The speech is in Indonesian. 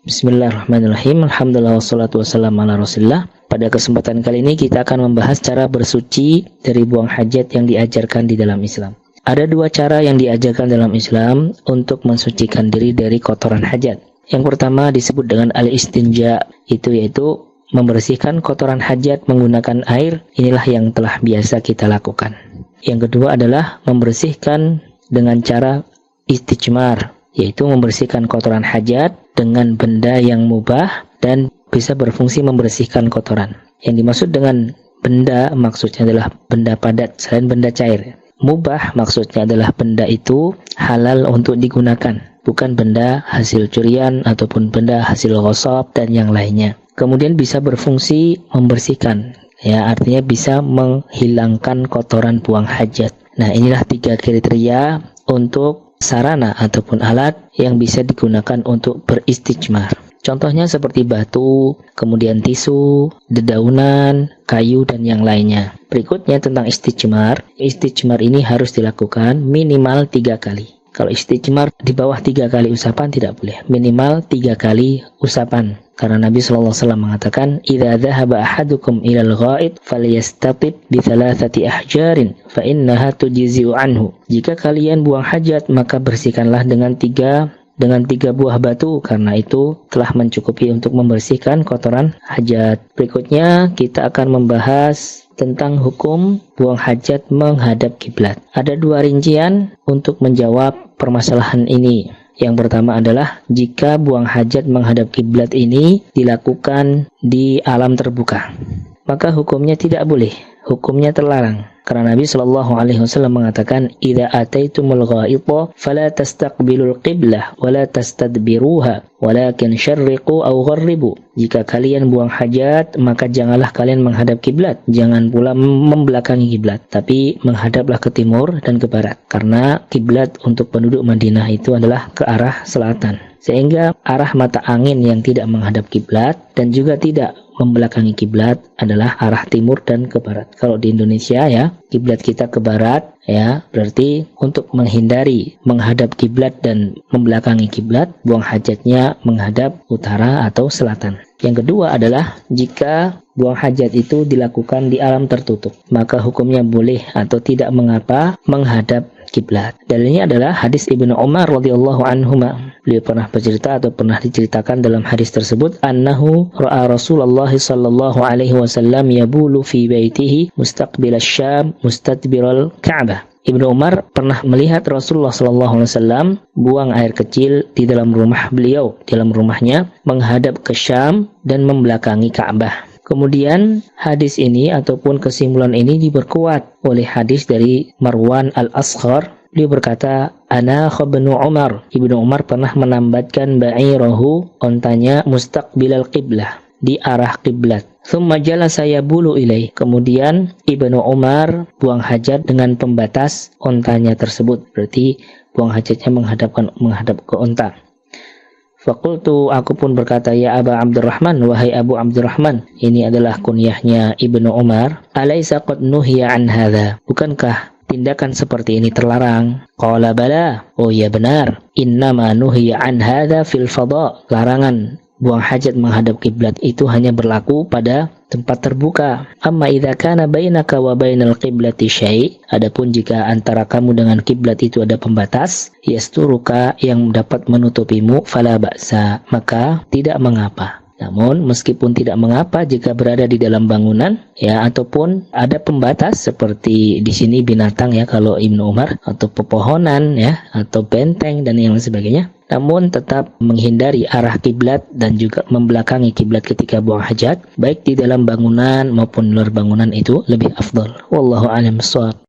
Bismillahirrahmanirrahim. Alhamdulillah wassalatu wassalamu ala rasulillah. Pada kesempatan kali ini kita akan membahas cara bersuci dari buang hajat yang diajarkan di dalam Islam. Ada dua cara yang diajarkan dalam Islam untuk mensucikan diri dari kotoran hajat. Yang pertama disebut dengan al-istinja, yaitu membersihkan kotoran hajat menggunakan air. Inilah yang telah biasa kita lakukan. Yang kedua adalah membersihkan dengan cara istijmar, yaitu membersihkan kotoran hajat dengan benda yang mubah dan bisa berfungsi membersihkan kotoran. Yang dimaksud dengan benda maksudnya adalah benda padat selain benda cair. Mubah maksudnya adalah benda itu halal untuk digunakan, bukan benda hasil curian ataupun benda hasil ghasab dan yang lainnya. Kemudian bisa berfungsi membersihkan, artinya bisa menghilangkan kotoran buang hajat. Nah, inilah 3 kriteria untuk sarana ataupun alat yang bisa digunakan untuk beristijmar. Contohnya seperti batu, kemudian tisu, dedaunan, kayu, dan yang lainnya. Berikutnya tentang istijmar. Istijmar ini harus dilakukan minimal 3 kali. Kalau istijmar di bawah 3 kali usapan tidak boleh. Minimal 3 kali usapan. Karena Nabi SAW mengatakan, "Idza dhahaba ahadukum ilal ghaid falyastatib bi thalathati ahjarin fa innaha tujzi'u anhu." Jika kalian buang hajat, maka bersihkanlah dengan 3 buah batu, karena itu telah mencukupi untuk membersihkan kotoran hajat. Berikutnya kita akan membahas tentang hukum buang hajat menghadap kiblat. Ada 2 rincian untuk menjawab permasalahan ini. Yang pertama adalah jika buang hajat menghadap kiblat ini dilakukan di alam terbuka, maka hukumnya tidak boleh, hukumnya terlarang. Karena Nabi SAW mengatakan, "Idza ataitumul ghaita fala tastaqbilul qiblah wa la tastadbiruha, walakin syarriqu aw gharribu." Jika kalian buang hajat, maka janganlah kalian menghadap kiblat, jangan pula membelakangi kiblat, tapi menghadaplah ke timur dan ke barat. Karena kiblat untuk penduduk Madinah itu adalah ke arah selatan. Sehingga arah mata angin yang tidak menghadap kiblat dan juga tidak membelakangi kiblat adalah arah timur dan ke barat. Kalau di Indonesia kiblat kita ke barat, berarti untuk menghindari menghadap kiblat dan membelakangi kiblat, buang hajatnya menghadap utara atau selatan. Yang kedua adalah jika buang hajat itu dilakukan di alam tertutup, maka hukumnya boleh atau tidak mengapa menghadap kiblat. Dalilnya adalah hadis Ibnu Umar radhiyallahu anhuma. Beliau pernah bercerita atau pernah diceritakan dalam hadis tersebut, annahu ra'a Rasulullah sallallahu alaihi wasallam yabulu fi baitihi mustaqbil asy-Syam mustadbiral Ka'bah. Ibnu Umar pernah melihat Rasulullah sallallahu alaihi wasallam buang air kecil di dalam rumah beliau, dalam rumahnya menghadap ke Syam dan membelakangi Ka'bah. Kemudian hadis ini ataupun kesimpulan ini diperkuat oleh hadis dari Marwan al-Asghar. Beliau berkata, "Ana khabnu Umar." Ibnu Umar pernah menambatkan ba'irahu, ontanya mustaqbilal qiblah, di arah kiblat. Tsumma jalasa yabulu ilaih. Kemudian Ibnu Umar buang hajat dengan pembatas ontanya tersebut. Berarti buang hajatnya menghadap ke onta. Fakultu, aku pun berkata, "Ya Aba Abdurrahman, wahai Abu Abdurrahman." Ini adalah kunyahnya Ibnu Umar. "Alaysa qad nuhiya an hadha?" Bukankah tindakan seperti ini terlarang? Qala bala. Oh ya benar. Innama nuhiya an hadha fil fada. Larangan buang hajat menghadap kiblat itu hanya berlaku pada tempat terbuka. Amma idza kana bainaka wa bainal qiblati syai', adapun jika antara kamu dengan kiblat itu ada pembatas, yasturuka, yang dapat menutupimu, fala ba'sa, maka tidak mengapa. Namun meskipun tidak mengapa jika berada di dalam bangunan ataupun ada pembatas seperti di sini binatang kalau Ibnu Umar, atau pepohonan atau benteng dan yang lain sebagainya. Namun tetap menghindari arah kiblat dan juga membelakangi kiblat ketika buang hajat, baik di dalam bangunan maupun luar bangunan, itu lebih afdal. Wallahu a'lam bishawab.